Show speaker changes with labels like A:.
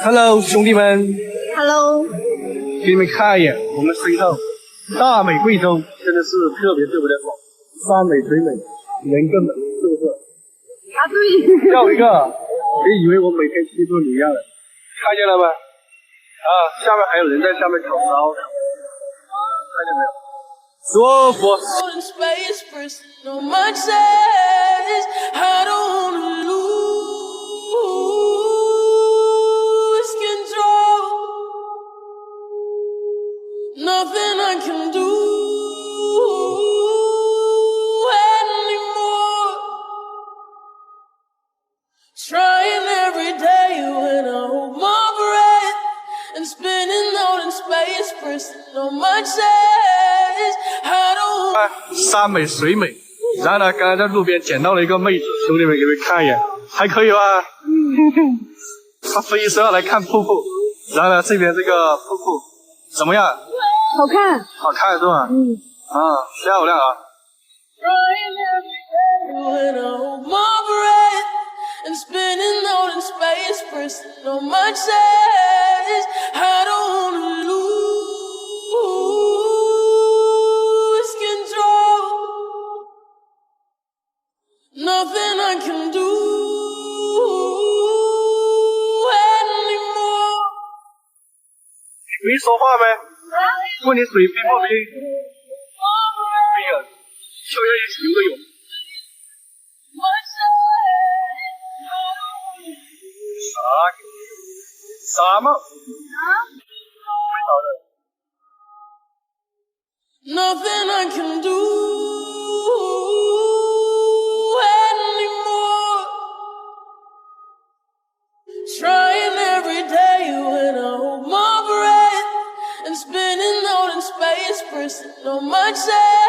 A: Hello， 兄弟们
B: Hello，
A: 给你们看一眼我们身上大美贵州，真的是特别的好，山美水美，人更美，是不是？
B: 啊，对。
A: 钓一个，别以为我每天欺负你一样的，看见了吗？啊，下面还有人在下面烤烧，看见没有？舒服。
C: Nothing I can do anymore. Trying every day when I hold my breath and spinning out in space, pressing on my chest. I don't.
A: 山美水美，然后呢，刚刚在路边捡到了一个妹子，兄弟们给你们看一眼，还可以吧？他飞身要来看瀑布，然后呢，这边这个瀑布怎么样？
B: 好看，
A: 好看是吧？啊，漂亮啊！
C: When I hold my breath and spinning out in space, pressing on my chest. I don't wanna lose control. Nothing I can do anymore.
A: 没说话呗？问你水冰不冰？冰啊！跳下去游个泳。啥吗？没找的。
C: Nothing I can do anymore. Trying every day when I hold my breath and spinning out in space, pressing on my chest.